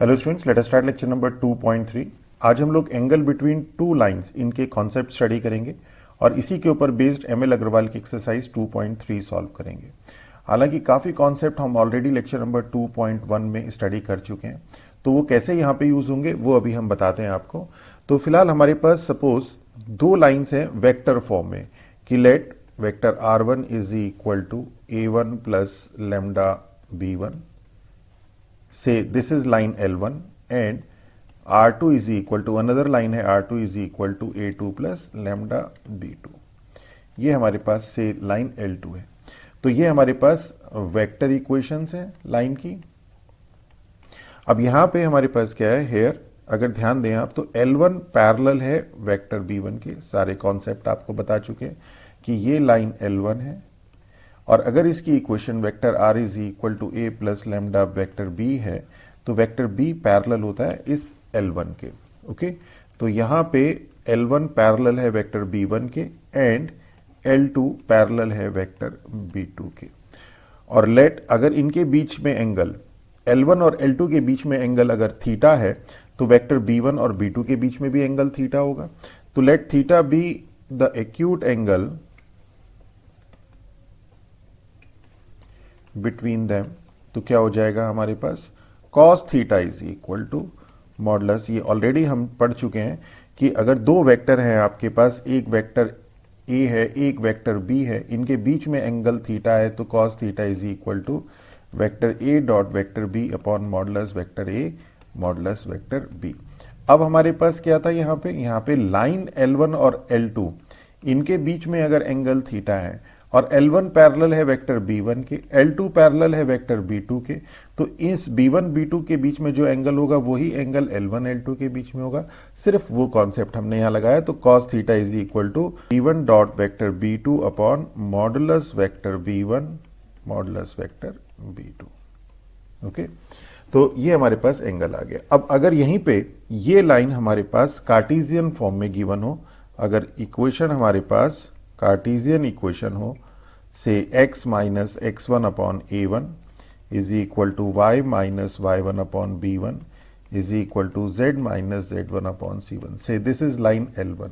Hello students, let us start lecture number 2.3। आज हम लोग एंगल बिटवीन टू लाइंस इनके कॉन्सेप्ट स्टडी करेंगे और इसी के ऊपर बेस्ड एमएल अग्रवाल की एक्सरसाइज 2.3 सॉल्व करेंगे। हालांकि काफ़ी कॉन्सेप्ट हम ऑलरेडी लेक्चर नंबर 2.1 में स्टडी कर चुके हैं, तो वो कैसे यहाँ पे यूज़ होंगे वो अभी हम बताते हैं आपको। तो फिलहाल हमारे पास सपोज दो लाइन्स हैं वेक्टर फॉर्म में कि let vector r1 is equal to a1 plus lambda b1। say this is line L1 and R2 is equal to another line है R2 is equal to A2 plus lambda B2। ये हमारे पास से line L2 है। तो ये हमारे पास vector equations हैं line की। अब यहां पे हमारे पास क्या है, हेयर अगर ध्यान दें आप तो L1 पैरेलल है वेक्टर B1 के। सारे कॉन्सेप्ट आपको बता चुके हैं कि ये लाइन L1 है और अगर इसकी equation vector r is equal to a plus lambda vector b है तो वेक्टर b पैरेलल होता है इस L1 के। ओके, तो यहाँ पे L1 पैरेलल है वेक्टर b1 के एंड L2 पैरेलल है वेक्टर b2 के। और लेट अगर इनके बीच में एंगल L1 और L2 के बीच में एंगल अगर थीटा है तो वेक्टर b1 और b2 के बीच में भी एंगल थीटा होगा। तो let theta be the acute angle between them. तो क्या हो जाएगा हमारे पास cos theta is equal to modulus, ये ऑलरेडी हम पढ़ चुके हैं कि अगर दो वेक्टर हैं आपके पास, एक वेक्टर a है एक वेक्टर b है, इनके बीच में एंगल थीटा है तो cos theta is equal to vector a dot vector b upon modulus vector a modulus vector b। अब हमारे पास क्या था यहाँ पे लाइन L1 और L2 इनके बीच में अगर एंगल थीटा है और L1 पैरेलल है वेक्टर B1 के, L2 पैरेलल है वेक्टर B2 के, तो इस B1 B2 के बीच में जो एंगल होगा वही एंगल L1 L2 के बीच में होगा। सिर्फ वो कॉन्सेप्ट हमने यहाँ लगाया। तो cos theta is equal to B1 dot vector B2 upon modulus vector B1 modulus vector B2। Okay, तो ये हमारे पास एंगल आ गया। अब अगर यहीं पे ये लाइन हमारे पास कार्टेशियन फॉर्म में गिवन हो, अगर इक्वेशन हमारे पास कार्टेशियन इक्वेशन हो say x minus x1 upon a1 is equal to y minus y1 upon b1 is equal to z minus z1 upon c1, say this is line L1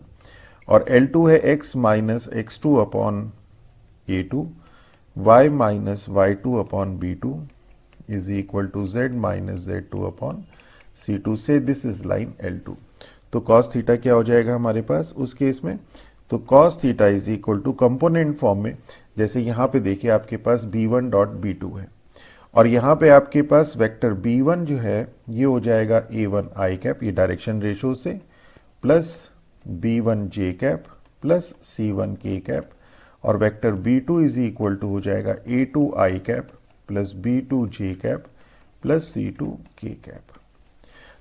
और L2 है x minus x2 upon a2, y minus y2 upon b2 is equal to z minus z2 upon c2, say this is line L2। तो cos theta क्या हो जाएगा हमारे पास उस case में, तो cos theta is equal to component form में, जैसे यहाँ पे देखिए आपके पास b1 डॉट b2 है और यहाँ पे आपके पास वेक्टर b1 जो है ये हो जाएगा a1 i कैप, ये डायरेक्शन रेशो से, plus b1 j cap plus c1 k cap, और vector b2 is equal to हो जाएगा a2 i cap plus b2 j cap plus c2 k cap.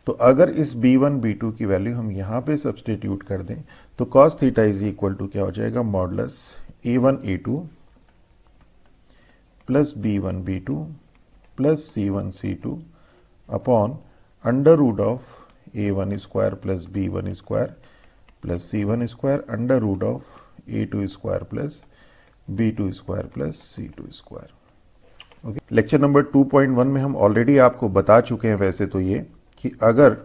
तो अगर इस b1 b2 की value हम यहाँ पे सब्सटीट्यूट कर दें तो cos theta is equal to क्या हो जाएगा, modulus a1 a2 plus b1 b2 plus c1 c2 upon under root of a1 square plus b1 square plus c1 square under root of a2 square plus b2 square plus c2 square. Okay, lecture number 2.1 में हम already आपको बता चुके हैं वैसे तो ये कि अगर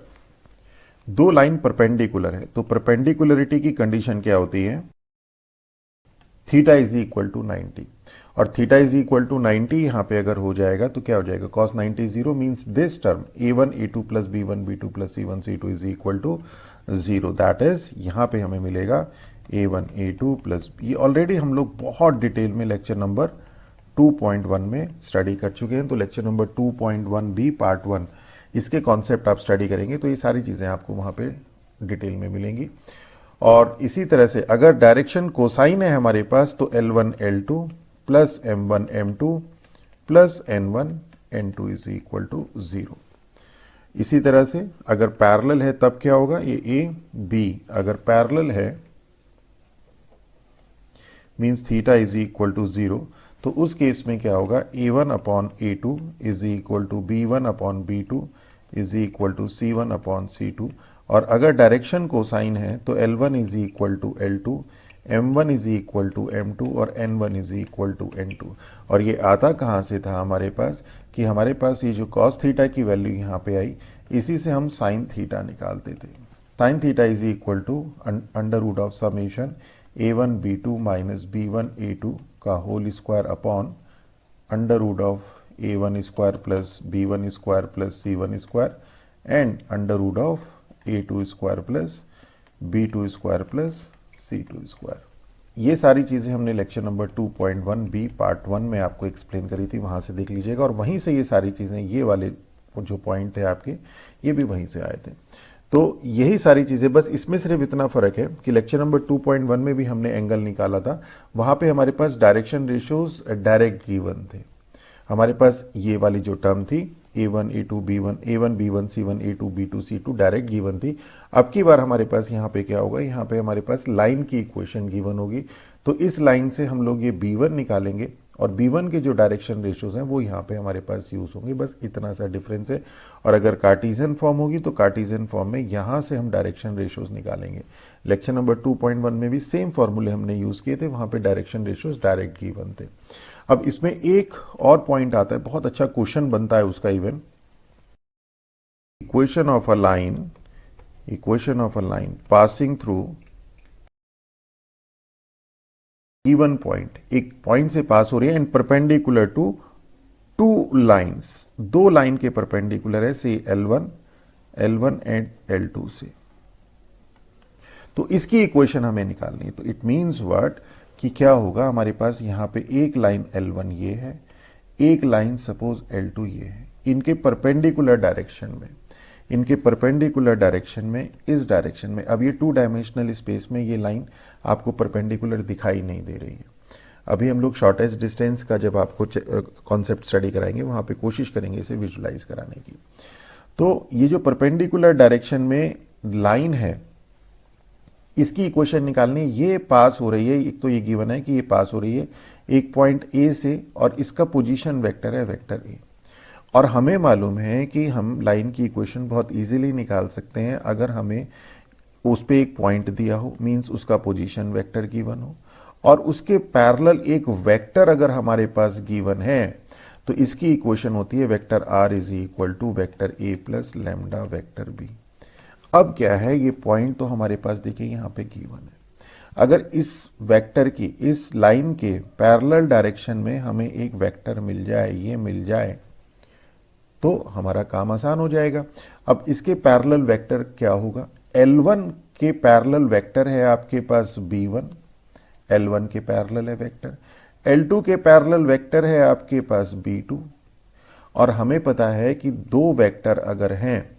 दो लाइन परपेंडिकुलर है तो परपेंडिकुलरिटी की कंडीशन क्या होती है, थीटा इज इक्वल टू 90, और थीटा इज इक्वल टू 90 यहां पे अगर हो जाएगा तो क्या हो जाएगा, cos 90 0 means this term a1 a2 plus b1 b2 plus c1 c2 is equal to 0। That is यहां पे हमें मिलेगा a1 a2 प्लस, ये ऑलरेडी हम लोग बहुत डिटेल में लेक्चर नंबर 2.1 में स्टडी कर चुके हैं। तो लेक्चर नंबर 2.1 भी पार्ट 1 इसके कॉन्सेप्ट आप स्टडी करेंगे तो ये सारी चीज़ें आपको वहाँ पे डिटेल में मिलेंगी। और इसी तरह से अगर डायरेक्शन कोसाइन है हमारे पास तो L1 L2 plus M1 M2 plus N1 N2 is equal to 0। इसी तरह से अगर पैरेलल है तब क्या होगा, ये A B अगर पैरेलल है means theta is equal to 0, तो उस केस में क्या होगा, a1 upon a2 is equal to b1 upon b2 is equal to c1 upon c2, और अगर डायरेक्शन कोसाइन है तो L1 is equal to L2, m1 is equal to m2 और n1 is equal to n2। और ये आता कहाँ से था हमारे पास, कि हमारे पास ये जो cos थीटा की वैल्यू यहाँ पे आई, इसी से हम sin थीटा निकालते थे। sin theta is equal to under root of summation a1 b2 minus b1 a2 का whole square upon under root of a1 square plus b1 square plus c1 square and under root of a2 square plus b2 square plus c2 square. ये सारी चीज़ें हमने lecture number 2.1 B part 1 में आपको explain करी थी, वहाँ से देख लीजिएगा। और वहीं से ये सारी चीज़ें, ये वाले जो पॉइंट थे आपके, ये भी वहीं से आए थे। तो यही सारी चीज़ें, बस इसमें सिर्फ इतना फ़र्क है कि लेक्चर नंबर 2.1 में भी हमने एंगल निकाला था, वहाँ पे हमारे पास डायरेक्शन रेशियोज डायरेक्ट गिवन थे। हमारे पास ये वाली जो टर्म थी a1 a2 b1 a1 b1 c1 a2 b2 c2 direct given थी। अब की बार हमारे पास यहाँ पे क्या होगा, यहाँ पे हमारे पास लाइन की इक्वेशन गिवन होगी। तो इस लाइन से हम लोग ये b1 निकालेंगे और b1 के जो डायरेक्शन रेशियोज हैं वो यहाँ पे हमारे पास यूज होंगे। बस इतना सा डिफरेंस है। और अगर कार्टेशियन फॉर्म होगी तो कार्टेशियन फॉर्म में यहाँ से हम डायरेक्शन रेशियोज निकालेंगे। लेक्चर नंबर 2.1 में भी सेम फॉर्मूले हमने यूज किए थे, वहाँ पे डायरेक्शन रेशियोज डायरेक्ट गिवन थे। अब इसमें एक और पॉइंट आता है, बहुत अच्छा क्वेश्चन बनता है उसका even. Equation of a line passing through given point, एक पॉइंट से पास हो रही है and perpendicular to two lines, दो लाइन के परपेंडिकुलर है, से L1 एंड L2 से। तो इसकी इक्वेशन हमें निकालनी है। तो इट मीन्स व्हाट, कि क्या होगा, हमारे पास यहाँ पे एक लाइन L1 ये है, एक लाइन सपोज L2 ये है, इनके परपेंडिकुलर डायरेक्शन में, इनके परपेंडिकुलर डायरेक्शन में, इस डायरेक्शन में। अब ये 2 डायमेंशनल स्पेस में ये लाइन आपको परपेंडिकुलर दिखाई नहीं दे रही है। अभी हम लोग शॉर्टेस्ट डिस्टेंस का जब आपको कॉन्सेप्ट स्टडी कराएंगे, वहाँ पे कोशिश करेंगे इसे विजुलाइज कराने की। तो ये जो परपेंडिकुलर डायरेक्शन में लाइन है, इसकी इक्वेशन निकालनी, ये पास हो रही है, एक तो ये गिवन है कि ये पास हो रही है एक पॉइंट ए से, और इसका पोजीशन वेक्टर है वेक्टर ए। और हमें मालूम है कि हम लाइन की इक्वेशन बहुत इजीली निकाल सकते हैं अगर हमें उस पे एक पॉइंट दिया हो, मींस उसका पोजीशन वेक्टर गिवन हो, और उसके पैरेलल एक वेक्टर अगर हमारे पास गिवन है, तो इसकी इक्वेशन होती है vector r is equal to vector a plus lambda vector b. अब क्या है, ये पॉइंट तो हमारे पास देखिए यहाँ पे गिवन है। अगर इस वेक्टर की, इस लाइन के पैरेलल डायरेक्शन में हमें एक वेक्टर मिल जाए, ये मिल जाए, तो हमारा काम आसान हो जाएगा। अब इसके पैरेलल वेक्टर क्या होगा, L1 के पैरेलल वेक्टर है आपके पास B1, L1 के पैरेलल है वेक्टर, L2 के पैरेलल वेक्टर है आपके पास B2। और हमें पता है कि दो वेक्टर अगर हैं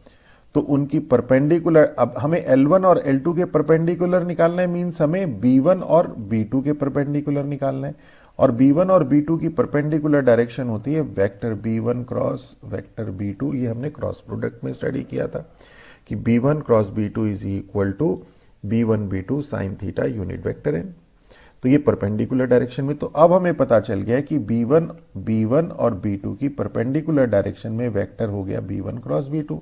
तो उनकी परपेंडिकुलर, अब हमें L1 और L2 के परपेंडिकुलर निकालना है, मींस हमें B1 और B2 के परपेंडिकुलर निकालना है। और B1 और B2 की परपेंडिकुलर डायरेक्शन होती है vector B1 cross vector B2। ये हमने क्रॉस प्रोडक्ट में स्टडी किया था कि B1 cross B2 is equal to B1 B2 sine theta unit vector n. तो ये परपेंडिकुलर डायरेक्शन में, तो अब हमें पता चल गया कि B1 और B2 की परपेंडिकुलर डायरेक्शन में वेक्टर हो गया B1 क्रॉस B2।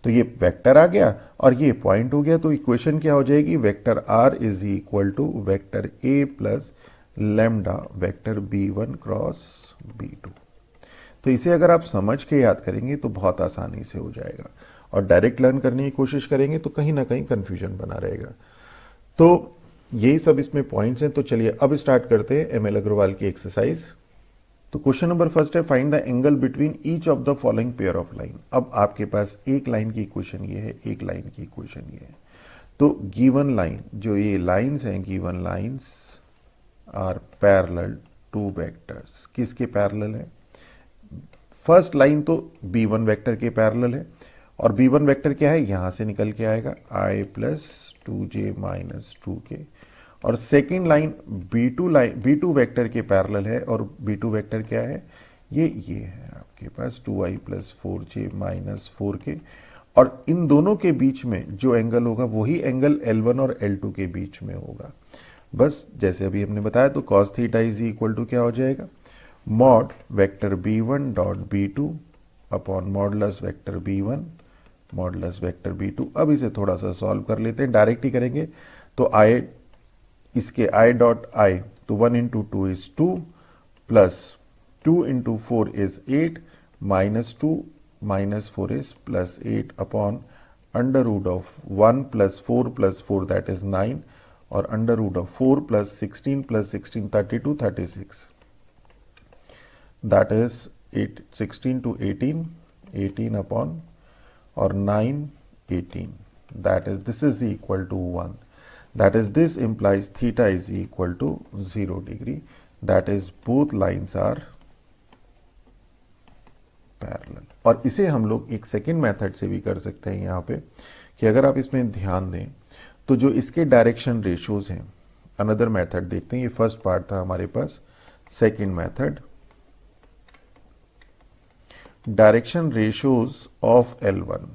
तो ये वेक्टर आ गया और ये पॉइंट हो गया। तो इक्वेशन क्या हो जाएगी, vector r is equal to vector a plus lambda vector B1 cross B2। तो इसे अगर आप समझ के याद करेंगे तो बहुत आसानी से हो जाएगा, और डायरेक्ट लर्न करने की कोशिश करेंगे तो कहीं ना कहीं कंफ्यूजन बना रहेगा। तो यही सब इसमें पॉइंट्स हैं। तो चलिए अब स्टार्ट करते हैं ML अग्रवाल की एक्सरसाइज। तो क्वेश्चन नंबर फर्स्ट है, find the angle between each of the following pair of line. अब आपके पास एक लाइन की इक्वेशन ये है, एक लाइन की इक्वेशन ये है। तो गिवन लाइन, जो ये लाइंस हैं, given lines are parallel to vectors. किसके पैरेलल है, फर्स्ट लाइन तो B1 वेक्टर के पैरेलल है, और B1 वेक्टर क्या है, यहां से निकल के आएगा I plus 2j minus 2k। और सेकेंड लाइन B2 वेक्टर के पैरेलल है, और B2 वेक्टर क्या है, ये है आपके पास 2i plus 4j minus 4k। और इन दोनों के बीच में जो एंगल होगा वही एंगल L1 और L2 के बीच में होगा। बस जैसे अभी हमने बताया, तो cos theta is equal to क्या हो जाएगा, mod vector B1 dot B2 upon modulus vector B1 modulus vector B2। अब इसे थोड़ा सा सॉल्व कर लेते हैं, डायरेक्ट ही करेंगे। तो आए इसके आई डॉट आई, तो 1 into 2 is 2 plus 2 into 4 is 8 minus 2 minus 4 is plus 8 upon under root of 1 plus 4 that is 9 और under root of 4 plus 16 32 36 that is 8 16 to 18 upon or 9 18 that is this is equal to 1, that is this implies theta is equal to 0 degree, that is both lines are parallel. और इसे हम लोग एक second method से भी कर सकते हैं यहाँ पे कि अगर आप इसमें ध्यान दें तो जो इसके डायरेक्शन रेशियोज हैं, अनदर मेथड देखते हैं। ये फर्स्ट पार्ट था हमारे पास। Second method, direction ratios of L1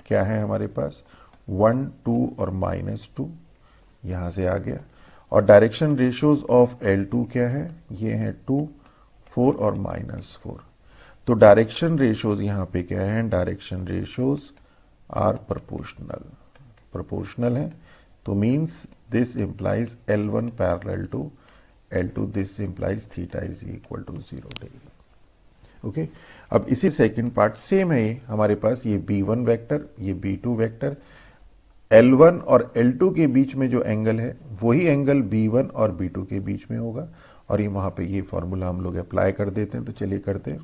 क्या है हमारे पास, 1 2 और -2, यहां से आ गया। और डायरेक्शन रेशियोज ऑफ L2 क्या है, ये है 2 4 और -4। तो डायरेक्शन रेशियोज यहां पे क्या है, डायरेक्शन रेशियोज आर प्रोपोर्शनल है। तो means this implies L1 parallel to L2, this implies theta is equal to 0 degree. Okay, अब इसी सेकंड पार्ट सेम है हमारे पास, ये B1 वेक्टर, ये B2 वेक्टर, L1 और L2 के बीच में जो एंगल है वही एंगल B1 और B2 के बीच में होगा। और ये वहां पे ये फॉर्मूला हम लोग अप्लाई कर देते हैं। तो चलिए करते हैं।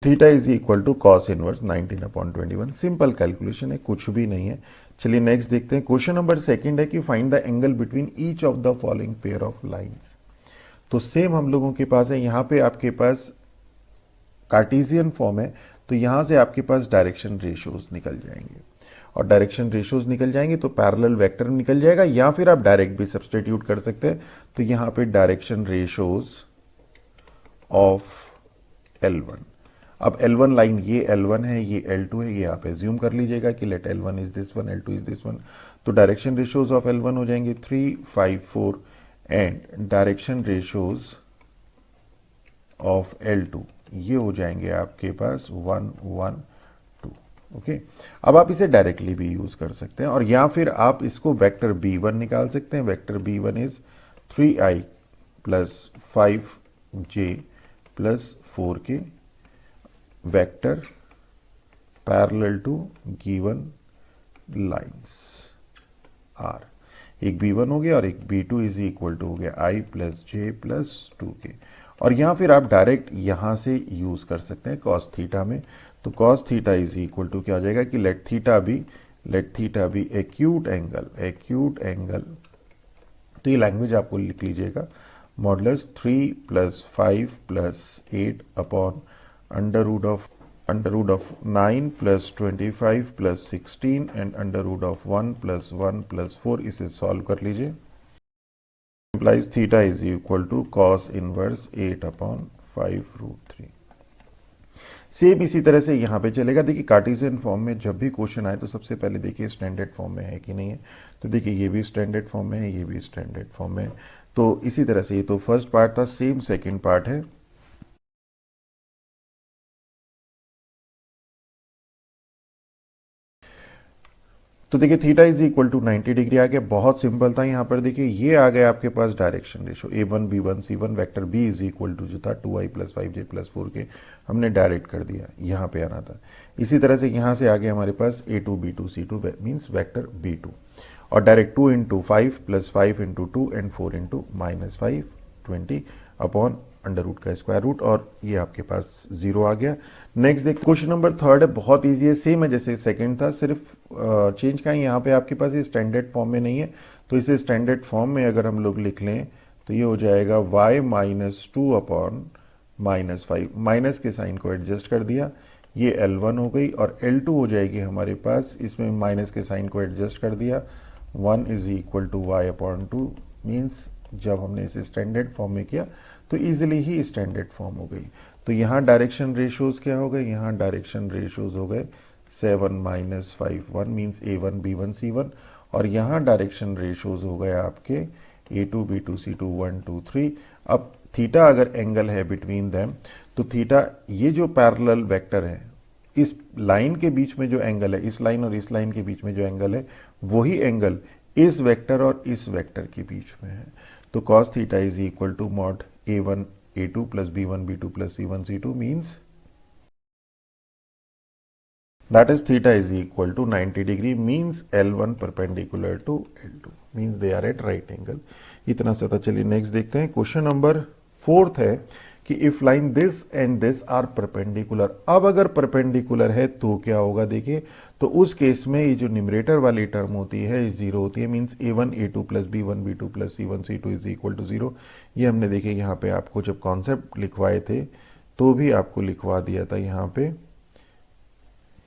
Theta is equal to cos inverse 19/21। Simple calculation है, कुछ भी नहीं है। चलिए नेक्स्ट देखते हैं। क्वेश्चन नंबर सेकंड है कि find the angle between each of the following pair of lines. तो सेम हम लोगों के पास है, यहां पे आपके पास कार्टेशियन फॉर्म है, तो यहां से आपके पास डायरेक्शन रेशियोज निकल जाएंगे। और डायरेक्शन रेशियोज निकल जाएंगे तो पैरेलल वेक्टर निकल जाएगा, या फिर आप डायरेक्ट भी सब्सटीट्यूट कर सकते हैं। तो यहां पे डायरेक्शन रेशियोज ऑफ L1, अब L1 लाइन ये L1 है, ये L2 है, ये आप एज्यूम कर लीजिएगा कि let L1 is this one, L2 is this one. तो डायरेक्शन रेशियोज ऑफ L1 हो जाएंगे 3 5 4 and direction ratios of L2 ये हो जाएंगे आपके पास 1 1 2। ओके, अब आप इसे डायरेक्टली भी यूज कर सकते हैं, और या फिर आप इसको वेक्टर B1 निकाल सकते हैं। Vector B1 is 3i plus 5j plus 4 के vector parallel to given lines R। एक B1 हो गया और एक B2 इज इक्वल टू हो गया I plus J plus 2k। और यहां फिर आप डायरेक्ट यहां से यूज कर सकते हैं कॉस थीटा में। तो cos theta is equal to क्या हो जाएगा कि let theta be acute angle. तो ये लैंग्वेज आपको लिख लीजिएगा, modulus 3 plus 5 plus 8 upon under root of 9 plus 25 plus 16 and under root of 1 plus 4। इसे सॉल्व कर लीजिए। implies theta is equal to cos inverse 8/5√3। Same इसी तरह से यहां पे चलेगा। देखिए कार्टेशियन फॉर्म में जब भी क्वेश्चन आए तो सबसे पहले देखिए स्टैंडर्ड फॉर्म में है कि नहीं है। तो देखिए ये भी स्टैंडर्ड फॉर्म में है, ये भी स्टैंडर्ड फॉर्म में है। तो इसी तरह से ये तो फर्स्ट पार्ट था, सेम सेकेंड पार्ट है। तो देखिए theta is equal to 90 degree आ गया, बहुत सिंपल था। यहां पर देखिए ये आ गया आपके पास direction ratio A1 B1 C1, vector B is equal to जो था 2i plus 5j plus 4k हमने डायरेक्ट कर दिया, यहां पे आना था। इसी तरह से यहां से आ गया हमारे पास A2 B2 C2 means vector B2, और direct 2 into 5 plus 5 into 2 and 4 into -5 20 upon under root का स्क्वायर रूट, और ये आपके पास 0 आ गया। नेक्स्ट देख क्वेश्चन नंबर थर्ड है, बहुत इजी है, सेम है जैसे सेकंड था, सिर्फ चेंज का है। यहाँ पे आपके पास ये स्टैंडर्ड फॉर्म में नहीं है, तो इसे स्टैंडर्ड फॉर्म में अगर हम लोग लिख लें तो ये हो जाएगा y -2 अपॉन -5, माइनस के साइन को एडजस्ट कर दिया, ये L1 हो गई, और L2 हो जाएगी हमारे पास, इसमें माइनस के साइन को एडजस्ट कर दिया, 1 is equal to y/2। Means जब हमने इसे स्टैंडर्ड फॉर्म में किया तो इजीली ही स्टैंडर्ड फॉर्म हो गई। तो यहाँ डायरेक्शन रेशियोज क्या हो गए, यहाँ डायरेक्शन रेशियोज हो गए 7 - 5 1 मीन्स A1 B1 C1, और यहाँ डायरेक्शन रेशियोज हो गए आपके A2 B2 C2 1 2 3। अब थीटा अगर एंगल है बिटवीन देम, तो थीटा ये जो पैरेलल वेक्टर है इस लाइन के बीच में जो एंगल है, इस लाइन और इस लाइन के बीच में जो एंगल है, वही एंगल इस वेक्टर और इस वेक्टर के बीच में है। तो cos theta is equal to mod a1 a2 plus b1 b2 plus c1 c2 means that is theta is equal to 90 degree means L1 perpendicular to L2 means they are at right angle। इतना सा था। चलिए next देखते हैं। Question number 4 है कि if line this and this are perpendicular. अब अगर परपेंडिकुलर है तो क्या होगा, देखिए तो उस केस में ये जो न्यूमरेटर वाली टर्म होती है जीरो होती है, means a1 a2 plus b1 b2 plus c1 c2 is equal to zero. ये हमने देखे यहाँ पे आपको जब कॉन्सेप्ट लिखवाए थे तो भी आपको लिखवा दिया था। यहाँ पे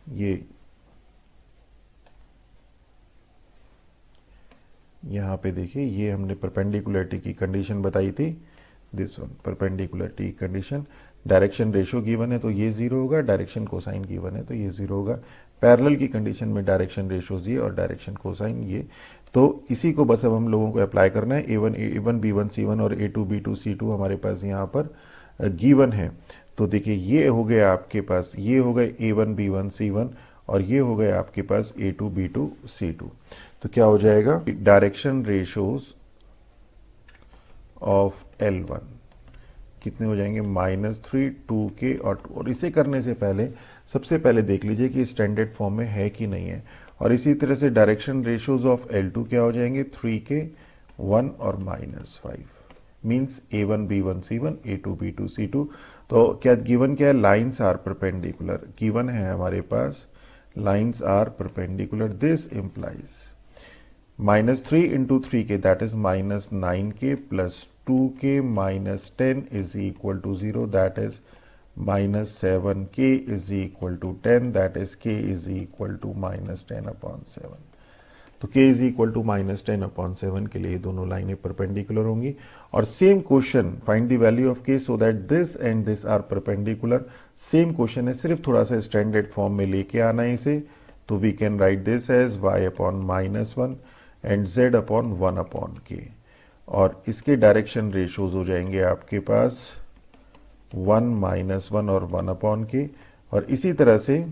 ये यहाँ पे देखिए ये हमने परपेंडिकुलरिटी की कंडीशन बताई थी, this one perpendicularity condition. Direction ratio given है तो ये जीरो होगा, डायरेक्शन कोसाइन गिवन है तो ये जीरो होगा। पैरेलल की कंडीशन में डायरेक्शन रेशोज ये और डायरेक्शन कोसाइन ये। तो इसी को बस अब हम लोगों को अप्लाई करना है। a1 b1 c1 और a2 b2 c2 हमारे पास यहाँ पर गिवन है। तो देखिए ये हो गया आपके पास, ये हो गए a1 b1 c1 और ये हो गए आपके पास a2 b2 c2। तो क्या हो जाएगा, डायरेक्शन रेशोज ऑफ L1 कितने हो जाएंगे, -3 2k और 2। और इसे करने से पहले सबसे पहले देख लीजिए कि स्टैंडर्ड फॉर्म में है कि नहीं है। और इसी तरह से डायरेक्शन रेशोज ऑफ L2 क्या हो जाएंगे, 3k 1 और -5 means a1 b1 c1 a2 b2 c2। तो क्या गिवन क्या है, लाइन्स आर परपेंडिकुलर गिवन है हमारे पास, lines are perpendicular. This implies -3 into 3k that is -9k plus 2k minus 10 is equal to 0, that is -7k is equal to 10, that is k is equal to -10 upon 7। तो k is equal to -10 upon 7 के लिए ये दोनों लाइनें perpendicular होंगी। और same question find the value of k so that this and this are perpendicular. Same question है, सिर्फ थोड़ा सा स्टैंडर्ड फॉर्म में लेके आना है इसे। तो we can write this as y upon -1 and z upon 1 upon k। और इसके डायरेक्शन रेशोज हो जाएंगे आपके पास 1 -1 और 1 अपॉन k। और इसी तरह से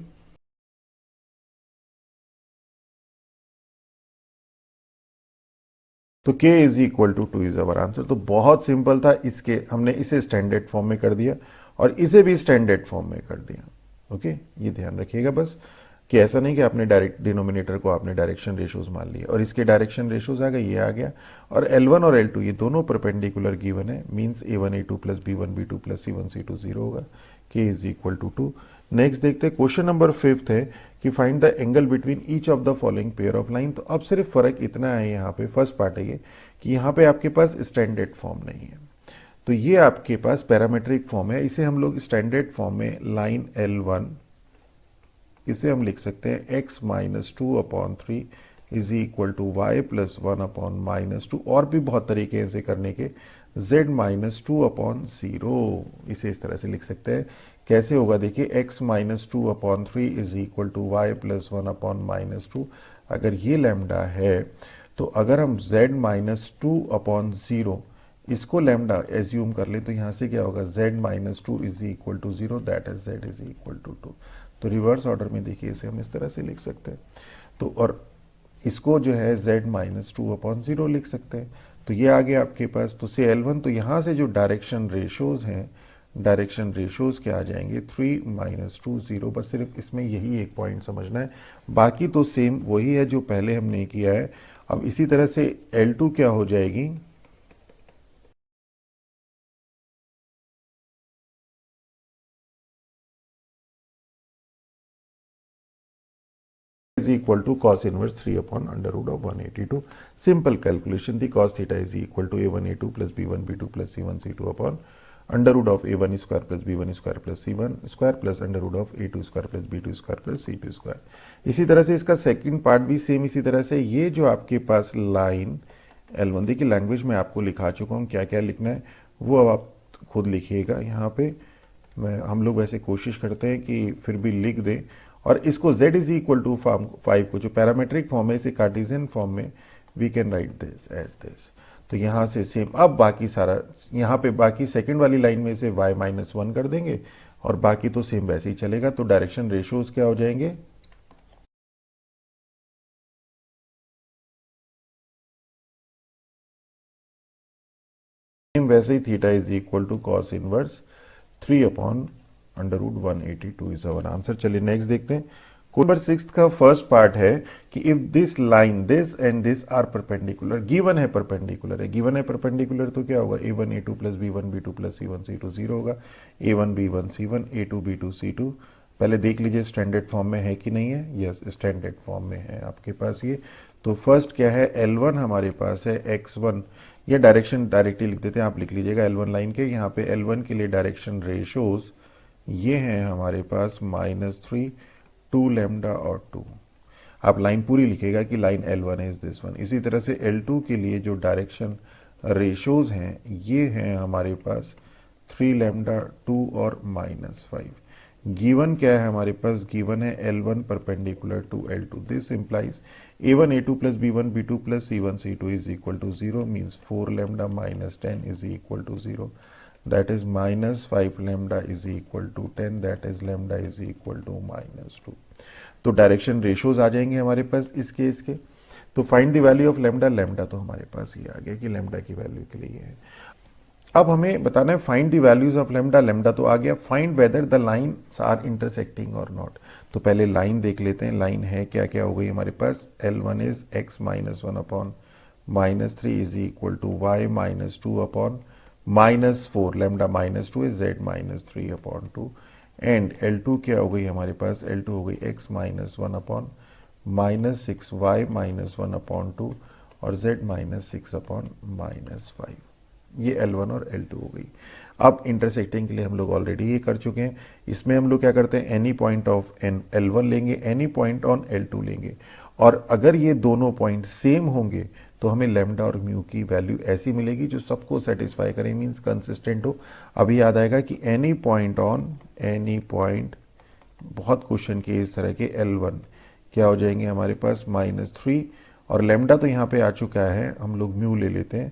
तो k is equal to 2 is our answer. तो बहुत सिंपल था, इसके हमने इसे स्टैंडर्ड फॉर्म में कर दिया और इसे भी स्टैंडर्ड फॉर्म में कर दिया। ओके, ये ध्यान रखिएगा बस कि ऐसा नहीं कि आपने डायरेक्ट डिनोमिनेटर को आपने डायरेक्शन रेशोज मान लिए और इसके डायरेक्शन रेशोज आ गए, ये आ गया। और L1 और L2 ये दोनों परपेंडिकुलर गिवन है, means a1 a2 plus b1 b2 plus c1 c2 0 होगा, k is equal to 2। Next देखते हैं क्वेश्चन नंबर 5 है कि find the angle between each of the following pair of line. तो अब सिर्फ फर्क इतना है यहाँ पे, फर्स्ट पार्ट है ये कि यहाँ पे आपके पास स्टैंडर्ड फॉर्म नहीं है, तो ये आपके पास पैरामीट्रिक फॉर्म है। इसे हम लोग स्टैंडर्ड फॉर्म में लाइन L1 इसे हम लिख सकते हैं x -2 upon 3 is equal to y plus 1 upon -2। और भी बहुत तरीके हैं इसे करने के, z -2 अपॉन 0 इसे इस तरह से लिख सकते हैं। कैसे होगा देखिए, x -2 upon 3 is equal to y plus 1 upon -2। अगर ये लैम्डा है तो अगर हम z -2 अपॉन 0 इसको लैम्डा एज्यूम कर ले तो यहाँ से क्या होगा, z -2 is equal to 0, that is z is equal to 2। तो रिवर्स ऑर्डर में देखिए इसे हम इस तरह से लिख सकते हैं। तो और इसको जो है z -2 अपॉन 0 लिख सकते हैं। तो ये आ गया आपके पास, तो से L1। तो यहाँ से जो डायरेक्शन रेशोज हैं, डायरेक्शन रेशोज क्या आ जाएंगे, 3 -2 0। बस सिर्फ इसमें यही एक पॉइंट समझना है, बाकी तो सेम वही है जो पहले हमने किया है। अब इसी तरह से L2 क्या हो जाएगी, is equal to cos inverse 3 upon under root of 182। Simple calculation थी, cos theta is equal to a1 a2 plus b1 b2 plus c1 c2 upon under root of a1 square plus b1 square plus c1 square plus under root of a2 square plus b2 square plus c2 square. इसी तरह से इसका second part भी same इसी तरह से। ये जो आपके पास लाइन L1, देखिए लैंग्वेज में आपको लिखा चुका हूँ, क्या क्या लिखना है वो अब आप खुद लिखिएगा। यहाँ पे हम लोग वैसे कोशिश करते हैं कि फिर भी लिख दें। और इसको z इज इक्वल टू 5 को जो पैरामेट्रिक फॉर्म है, इसे कार्टेशियन फॉर्म में we can write this as this. तो यहाँ से सेम, अब बाकी सारा यहाँ पे बाकी सेकंड वाली लाइन में से y -1 कर देंगे और बाकी तो सेम वैसे ही चलेगा। तो डायरेक्शन रेशियोज क्या हो जाएंगे, सेम वैसे ही theta is equal to cos inverse 3/√182 is our answer. चलिए नेक्स्ट देखते हैं। नंबर 6 का फर्स्ट पार्ट है कि if this line this and this are perpendicular, given है परपेंडिकुलर है, गिवन है परपेंडिकुलर तो क्या होगा, a1 a2 plus b1 b2 plus c1 c2 0 होगा, a1 b1 c1 a2 b2 c2। पहले देख लीजिए स्टैंडर्ड फॉर्म में है कि नहीं है, यस स्टैंडर्ड फॉर्म में है आपके पास ये। तो फर्स्ट क्या है, L1 हमारे पास है x1, ये डायरेक्शन डायरेक्टली लिख देते हैं, आप लिख लीजिएगा L1 लाइन के, यहाँ पे L1 के लिए डायरेक्शन रेशोज ये हैं हमारे पास -3 2 लैम्डा और 2। आप लाइन पूरी लिखेगा कि line L1 is this one. इसी तरह से L2 के लिए जो डायरेक्शन रेशोज हैं ये हैं हमारे पास 3 लैम्डा 2 और -5। गिवन क्या है हमारे पास, गिवन है L1 perpendicular to L2। This implies a1 a2 plus b1 b2 plus c1 c2 is equal to 0 means 4 lambda -10 is equal to 0, that is -5 lambda is equal to 10, that is lambda is equal to -2। तो direction ratios आ जाएंगे हमारे पास इसके इसके। तो find the value of lambda, lambda तो हमारे पास ये आ गया कि लैम्डा की वैल्यू के लिए है। अब हमें बताना है find the values of lambda, lambda तो आ गया, find whether the lines are intersecting और नॉट। तो पहले लाइन देख लेते हैं, लाइन है क्या क्या हो गई हमारे पास, L1 is x -1 upon -3 is equal to y -2 upon -4, lambda -2 is z -3 upon 2, and L2 क्या हो गई हमारे पास, L2 हो गई x -1 अपॉन -6 y -1 अपॉन 2 और z -6 अपॉन -5। ये L1 और L2 हो गई। अब इंटरसेक्टिंग के लिए हम लोग ऑलरेडी ये कर चुके हैं। इसमें हम लोग क्या करते हैं, एनी पॉइंट ऑफ L1 लेंगे, एनी पॉइंट ऑन L2 लेंगे, और अगर ये दोनों पॉइंट सेम होंगे तो हमें लैम्डा और म्यू की वैल्यू ऐसी मिलेगी जो सबको सेटिस्फाई करे, मींस कंसिस्टेंट हो। अभी याद आएगा कि any point on any point, बहुत क्वेश्चन के इस तरह के L1 क्या हो जाएंगे हमारे पास -3, और लैम्डा तो यहाँ पे आ चुका है, हम लोग म्यू ले लेते हैं,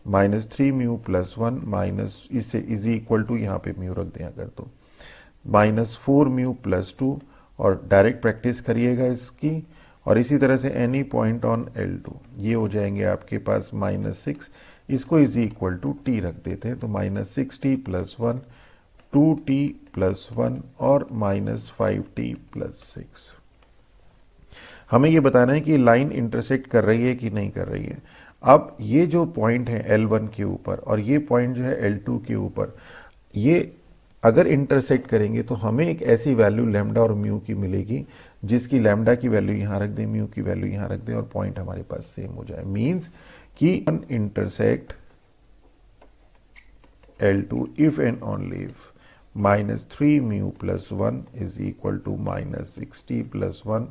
-3 म्यू प्लस 1 माइनस इससे इज इक्वल टू, यहाँ पे म्यू रख दें अगर तो -4 म्यू प्लस 2, और डायरेक्ट प्रैक्टिस करिएगा इसकी। और इसी तरह से एनी पॉइंट ऑन L2 ये हो जाएंगे आपके पास -6, इसको इज इक्वल टू t रख देते हैं, तो -6t प्लस 1 2t प्लस 1 और -5t प्लस 6। हमें ये बताना है कि लाइन इंटरसेक्ट कर रही है कि नहीं कर रही है। अब ये जो पॉइंट है L1 के ऊपर और ये पॉइंट जो है L2 के ऊपर, ये अगर इंटरसेक्ट करेंगे तो हमें एक ऐसी वैल्यू लैम्डा और म्यू की मिलेगी जिसकी लैम्डा की वैल्यू यहाँ रख दें, म्यू की वैल्यू यहाँ रख दें, और पॉइंट हमारे पास सेम हो जाए। मींस कि intersect L2 if and only if -3 mu plus 1 is equal to -6t plus 1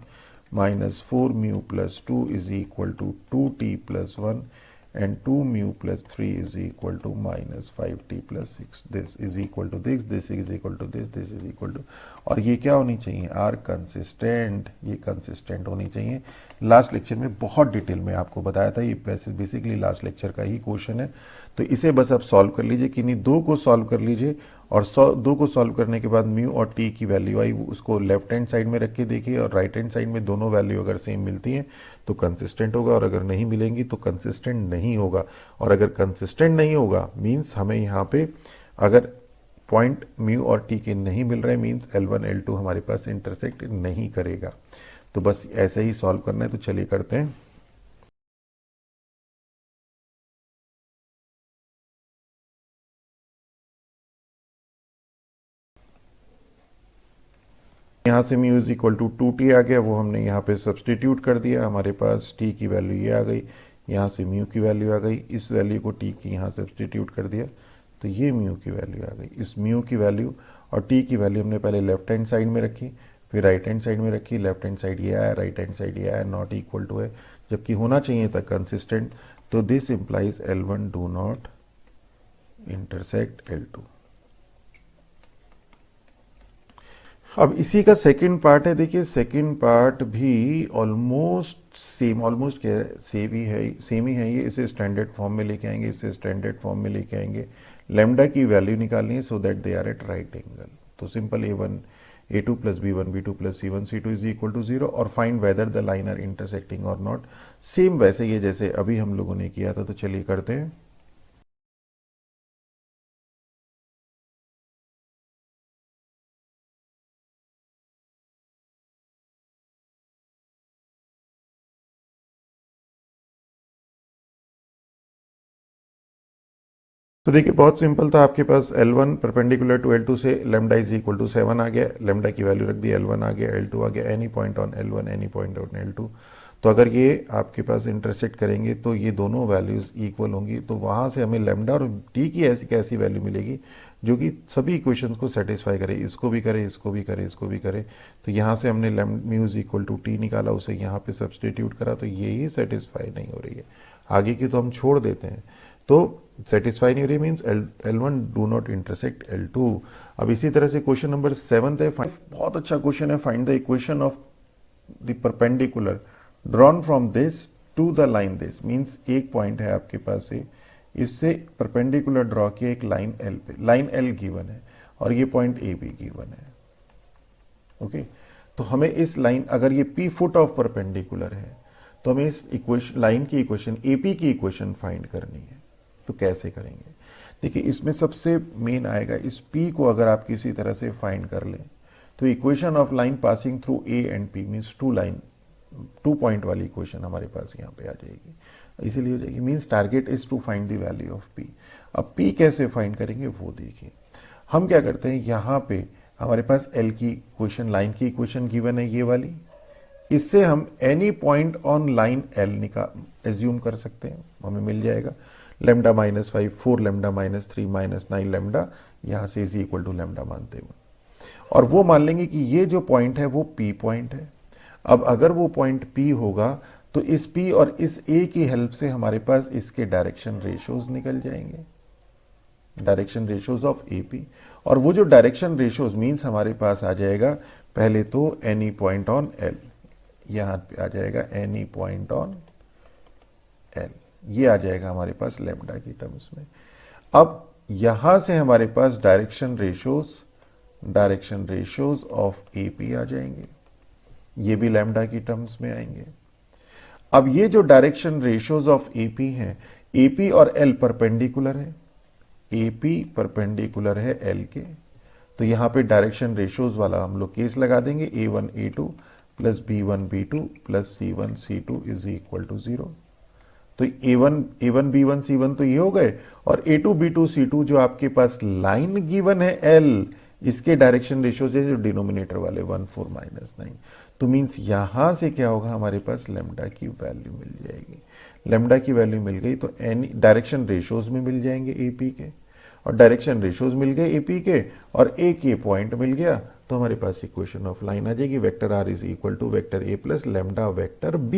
-4 mu plus 2 is equal to 2t plus 1 and 2 mu plus 3 is equal to -5t plus 6, this is equal to this is equal to this is equal to, और ये क्या होनी चाहिए, are consistent, ये consistent होनी चाहिए। Last lecture में बहुत डिटेल में आपको बताया था, ये बेसिकली लास्ट लेक्चर का ही क्वेश्चन है। तो इसे बस आप सॉल्व कर लीजिए, किन्हीं दो को सॉल्व कर लीजिए, और दो को सॉल्व करने के बाद म्यू और टी की वैल्यू आई, उसको लेफ्ट हैंड साइड में रख के देखिए, और राइट हैंड साइड में दोनों वैल्यू अगर सेम मिलती हैं तो कंसिस्टेंट होगा, और अगर नहीं मिलेंगी तो कंसिस्टेंट नहीं होगा। और अगर कंसिस्टेंट नहीं होगा मीन्स हमें यहाँ पे अगर पॉइंट म्यू और टी के नहीं मिल रहे, मीन्स L1 L2 हमारे पास इंटरसेक्ट नहीं करेगा। तो बस ऐसे ही सॉल्व करना है, तो चलिए करते हैं। यहाँ से mu is equal to 2t आ गया, वो हमने यहाँ पे सब्सटीट्यूट कर दिया, हमारे पास t की वैल्यू ये आ गई, यहाँ से म्यू की वैल्यू आ गई, इस वैल्यू को t की यहाँ सब्सटीट्यूट कर दिया तो ये म्यू की वैल्यू आ गई। इस म्यू की वैल्यू और t की वैल्यू हमने पहले लेफ्ट हैंड साइड में रखी, फिर राइट हैंड साइड में रखी, लेफ्ट हैंड साइड ये आया, राइट हैंड साइड ये आया, नॉट इक्वल टू है, जबकि होना चाहिए था कंसिस्टेंट। तो this implies L1 do not intersect L2। अब इसी का सेकंड पार्ट है, देखिए सेकंड पार्ट भी ऑलमोस्ट सेम, ऑलमोस्ट क्या सेम ही है ये। इसे स्टैंडर्ड फॉर्म में लेके आएंगे, इसे स्टैंडर्ड फॉर्म में लेके आएंगे, लैम्डा की वैल्यू निकालनी है so that they are at right angle. तो simple A1 A2 plus B1 B2 plus C1 C2 is equal to 0 और find whether the line are intersecting और नॉट। सेम वैसे ही जैसे अभी हम लोगों ने किया था, तो चलिए करते हैं। तो देखिए बहुत सिंपल था, आपके पास L1 परपेंडिकुलर टू L2 से लेमडा इज इक्वल टू 7 आ गया, लेमडा की वैल्यू रख दी, L1 आ गया, L2 आ गया, any point on L1 any point on L2। तो अगर ये आपके पास इंटरसेक्ट करेंगे तो ये दोनों वैल्यूज इक्वल होंगी, तो वहाँ से हमें लेमडा और टी की ऐसी कैसी वैल्यू मिलेगी जो कि सभी इक्वेशंस को सेटिस्फाई करे, इसको भी करे, इसको भी करे, इसको भी करे। तो यहाँ से हमने mu is equal to t निकाला, उसे यहाँ पे सब्सटीट्यूट करा, तो ये ही सेटिस्फाई नहीं हो रही है, आगे की तो हम छोड़ देते हैं। तो सेटिस्फाई नहीं हो रही means L1 do not intersect L2। अब इसी तरह से क्वेश्चन नंबर 7 है, बहुत अच्छा क्वेश्चन है, find the equation of the perpendicular drawn from this to the line this. Means एक पॉइंट है आपके पास से, इससे परपेंडिकुलर ड्रॉ किया एक लाइन L पे, लाइन L गिवन है और ये पॉइंट A भी गिवन है। ओके, तो हमें इस लाइन, अगर ये P फुट ऑफ परपेंडिकुलर है तो हमें इस इक्वेशन लाइन की इक्वेशन AP की इक्वेशन फाइंड करनी है। तो कैसे करेंगे? देखिए इसमें सबसे मेन आएगा, इस P को अगर आप किसी तरह से फाइंड कर लें तो equation of line passing through A and P means two point वाली इक्वेशन हमारे पास यहाँ पे आ जाएगी, इसीलिए हो जाएगी। Means target is to find the value of P। अब P कैसे फाइंड करेंगे वो देखिए। हम क्या करते हैं, यहाँ पे हमारे पास L की इक्वेशन, लाइन की इक्वेशन गिवन है ये वाली, इससे हम any point on line L निकाल एज्यूम कर सकते हैं, हमें मिल जाएगा लेमडा -5 4 लेमडा -3 -9 लेमडा, यहाँ से इज इक्वल टू लेमडा मानते हुए, और वो मान लेंगे कि ये जो पॉइंट है वो P पॉइंट है। अब अगर वो पॉइंट P होगा तो इस P और इस A की हेल्प से हमारे पास इसके डायरेक्शन रेशियोज निकल जाएंगे, डायरेक्शन रेशियोज ऑफ AP। और वो जो डायरेक्शन रेशियोज मीन्स हमारे पास आ जाएगा पहले तो एनी पॉइंट ऑन L, यहां पे आ जाएगा एनी पॉइंट ऑन L, ये आ जाएगा हमारे पास लेमडा की टर्म्स में। अब यहां से हमारे पास डायरेक्शन रेशियोज ऑफ AP आ जाएंगे, ये भी लेमडा की टर्म्स में आएंगे। अब ये जो डायरेक्शन रेशियोज ऑफ AP हैं, AP और L परपेंडिकुलर है, AP परपेंडिकुलर है L के, तो यहां पे डायरेक्शन रेशियोज वाला हम लोग केस लगा देंगे, A1 A2 plus B1 B2 plus C1 C2 is equal to 0। तो A1 B1 C1 तो ये हो गए, और A2 B2 C2 जो आपके पास लाइन गिवन है L, इसके डायरेक्शन रेशियो जो डिनोमिनेटर वाले 1 4 -9, तो मीन्स यहां से क्या होगा, हमारे पास लेमडा की वैल्यू मिल जाएगी। लेमडा की वैल्यू मिल गई तो एनी डायरेक्शन रेशियोज में मिल जाएंगे AP के, और डायरेक्शन रेशियोज मिल गए AP के, और A के पॉइंट मिल गया, तो हमारे पास इक्वेशन ऑफ लाइन आ जाएगी, vector R is equal to vector A plus lambda vector B।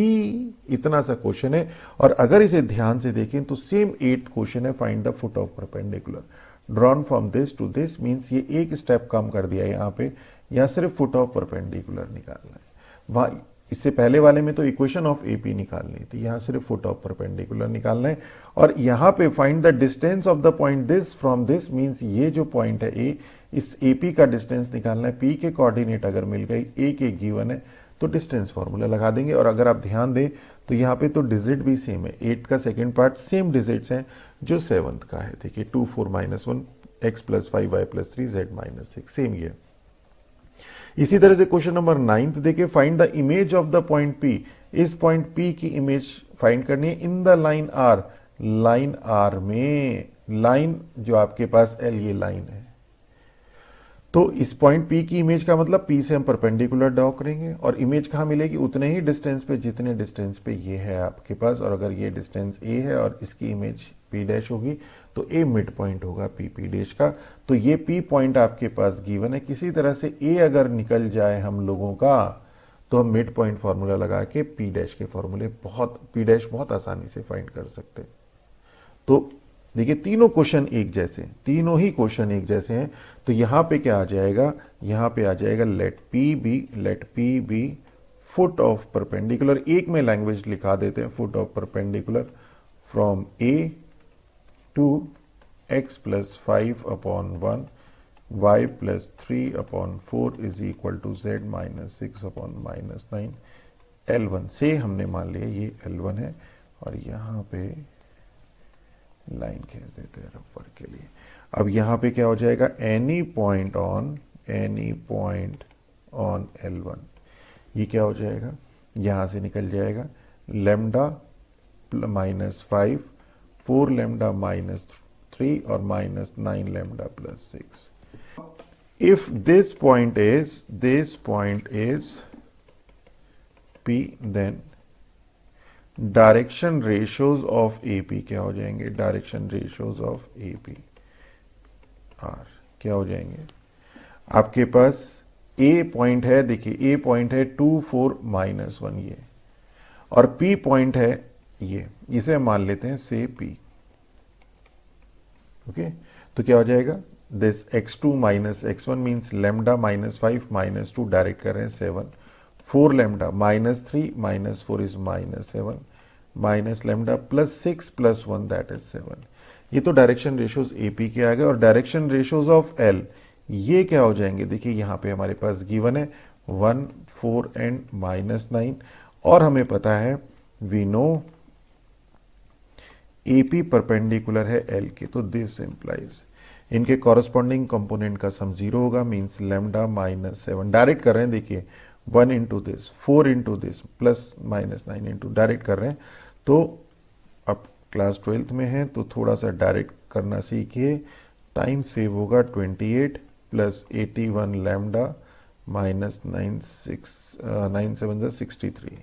इतना सा क्वेश्चन है, और अगर इसे ध्यान से देखें तो सेम 8th क्वेश्चन है, find the foot of perpendicular drawn from this to this. Means ये एक स्टेप कम कर दिया यहाँ पे, यहाँ सिर्फ फुट ऑफ परपेंडिकुलर निकालना है, वहाँ इससे पहले वाले में तो इक्वेशन ऑफ AP निकालनी थी, यहाँ सिर्फ फुट ऑफ परपेंडिकुलर निकालना है। और यहाँ पे find the distance of the point this from this, means ये जो पॉइंट है A, इस AP का डिस्टेंस निकालना है। P के कोऑर्डिनेट अगर मिल गई, A के गिवन है, तो डिस्टेंस फॉर्मूला लगा देंगे। और अगर आप ध्यान दें तो यहाँ पे तो डिजिट भी सेम है, 8 का सेकेंड पार्ट सेम डिजिट्स हैं जो 7th का है। देखिए 2 4 -1 x + 5 y + 3 z - 6, सेम ये। इसी तरह से क्वेश्चन नंबर 9 देखिए, find the image of the point P। इस पॉइंट P की इमेज फाइंड करनी है in the line R, line R में, लाइन जो आपके पास L ये लाइन है, तो इस पॉइंट P की इमेज का मतलब P से हम परपेंडिकुलर ड्रॉ करेंगे, और इमेज कहाँ मिलेगी, उतने ही डिस्टेंस पे जितने डिस्टेंस पे ये है आपके पास। और अगर ये डिस्टेंस A है और इसकी इमेज P' होगी, तो A मिड पॉइंट होगा P' का। तो ये P पॉइंट आपके पास गिवन है, किसी तरह से A अगर निकल जाए हम लोगों का, तो हम मिड पॉइंट फॉर्मूला लगा के P' के फॉर्मूले P' बहुत आसानी से फाइंड कर सकते हैं। तो देखिए तीनों क्वेश्चन एक जैसे हैं, तीनों ही क्वेश्चन एक जैसे हैं। तो यहां पे क्या आ जाएगा, यहां पे आ जाएगा let P be foot of perpendicular. एक में लैंग्वेज लिखा देते हैं, foot of perpendicular from A to x + 5/1 y plus 3/4 is equal to z minus 6/-9 L1 से हमने मान लिया ये L1 है और यहाँ पे लाइन खींच देते हैं रबर के लिए। अब यहाँ पे क्या हो जाएगा, एनी पॉइंट ऑन L1, ये क्या हो जाएगा, यहाँ से निकल जाएगा लेमडा -5, 4 लेमडा -3 और -9 lambda plus 6। If this point is P, then direction ratios of AP क्या हो जाएंगे, direction ratios of AP R क्या हो जाएंगे। आपके पास A पॉइंट है, देखिए A पॉइंट है 2 4 -1 ये, और P पॉइंट है ये, इसे मान लेते हैं से P। ओके, तो क्या हो जाएगा, this x2 minus x1 means lambda -5 -2 direct कर रहे हैं 7, 4 lambda -3 -4 is -7 minus lambda plus 6 plus 1 that is 7। ये तो डायरेक्शन रेशियोज AP के आ गए। और डायरेक्शन रेशियोज ऑफ L ये क्या हो जाएंगे, देखिए यहाँ पे हमारे पास गिवन है 1 4 एंड -9, और हमें पता है वी नो AP परपेंडिकुलर है L के, तो दिस इंप्लाइज इनके कॉरस्पॉन्डिंग कंपोनेंट का सम 0 होगा, मीन्स लेमडा -7 डायरेक्ट कर रहे हैं, देखिए 1 into this 4 into this plus -9 into direct कर रहे हैं। तो अब क्लास 12th में है तो थोड़ा सा डायरेक्ट करना सीखिए, टाइम सेव होगा 28 plus 81 lambda -9 7 63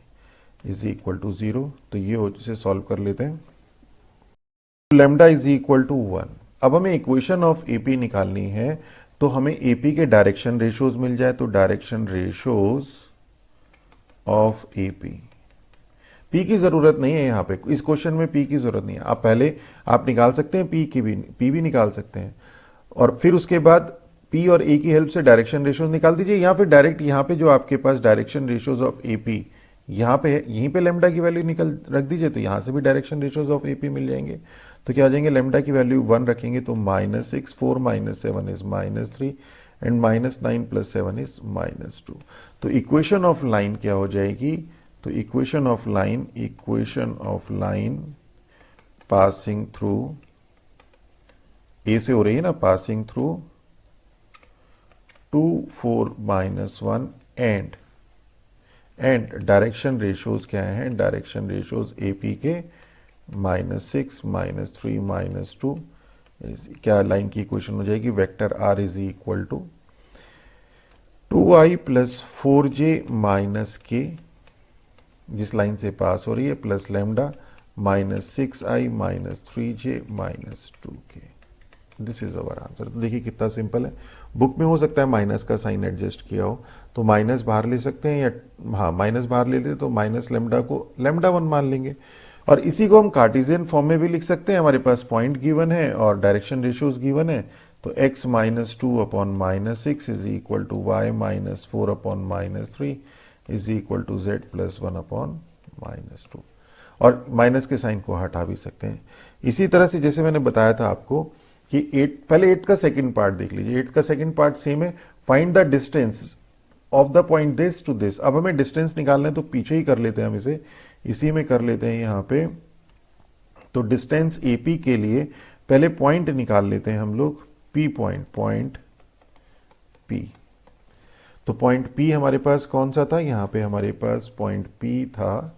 is equal to 0। तो ये हो, जिसे सॉल्व कर लेते हैं, लेमडा इज इक्वल टू 1। अब हमें इक्वेशन ऑफ AP निकालनी है, तो हमें AP के डायरेक्शन रेशियोज मिल जाए, तो direction ratios of AP, P की जरूरत नहीं है यहाँ पे, इस क्वेश्चन में P की जरूरत नहीं है। आप पहले आप निकाल सकते हैं P भी निकाल सकते हैं, और फिर उसके बाद P और A की हेल्प से डायरेक्शन रेशियोज निकाल दीजिए, या फिर डायरेक्ट यहाँ पे जो आपके पास डायरेक्शन रेशियोज ऑफ AP यहाँ पे है, यहीं पे लेमडा की वैल्यू निकल रख दीजिए, तो यहाँ से भी डायरेक्शन रेशियोज ऑफ AP मिल जाएंगे। तो क्या आ जाएंगे, लेमडा की वैल्यू 1 रखेंगे तो -6, 4 -7 इज -3 एंड -9 प्लस 7 इज -2। तो इक्वेशन ऑफ लाइन क्या हो जाएगी, तो equation of line passing through A से हो रही है ना, passing through 2 4 -1 and direction ratios क्या है, डायरेक्शन रेशियोज AP के -6 -3 -2, क्या लाइन की इक्वेशन हो जाएगी, vector R is equal to 2i plus 4j minus k, जिस लाइन से पास हो रही है, plus lambda -6i minus 3j minus 2k। This is our answer. तो देखिए कितना सिंपल है। बुक में हो सकता है माइनस का साइन एडजस्ट किया हो, तो माइनस बाहर ले सकते हैं, या हाँ माइनस बाहर ले लेते तो माइनस लेमडा को लेमडा 1 मान लेंगे। और इसी को हम कार्टेशियन फॉर्म में भी लिख सकते हैं, हमारे पास पॉइंट गिवन है और डायरेक्शन रेशियोज गिवन है, तो x -2/-6 is equal to y -4/-3 is equal to z plus 1/-2, और माइनस के साइन को हटा भी सकते हैं। इसी तरह से जैसे मैंने बताया था आपको कि 8 का सेकंड पार्ट देख लीजिए, 8 का सेकंड पार्ट सेम है, find the distance of the point this to this. अब हमें डिस्टेंस निकालना है तो पीछे ही कर लेते हैं, हम इसे इसी में कर लेते हैं यहाँ पे। तो डिस्टेंस AP के लिए पहले पॉइंट निकाल लेते हैं हम लोग, P पॉइंट P। तो पॉइंट P हमारे पास कौन सा था, यहाँ पे हमारे पास पॉइंट P था,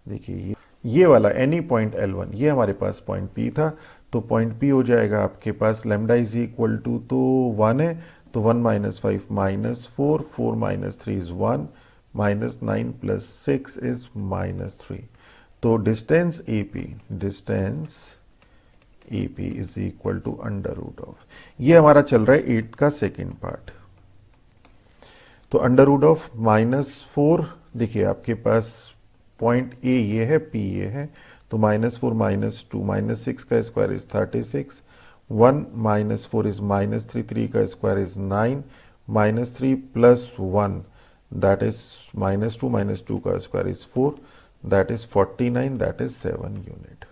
देखिए ये वाला एनी पॉइंट L1, ये हमारे पास पॉइंट P था। तो पॉइंट P हो जाएगा आपके पास लेमडा इज इक्वल टू, तो 1 है, तो 1 -5 -4, 4 -3 इज 1, -9 प्लस 6 इज -3। तो distance AP is equal to √, ये हमारा चल रहा है 8 का सेकेंड पार्ट। तो √, -4, देखिए आपके पास पॉइंट A ये है, P ये है, तो -4 -2 -6 का स्क्वायर इज 36, 1 -4 इज -3, 3 का square is 9, -3 plus 1 that is -2 -2 का square is 4, that is 49, that is 7 unit.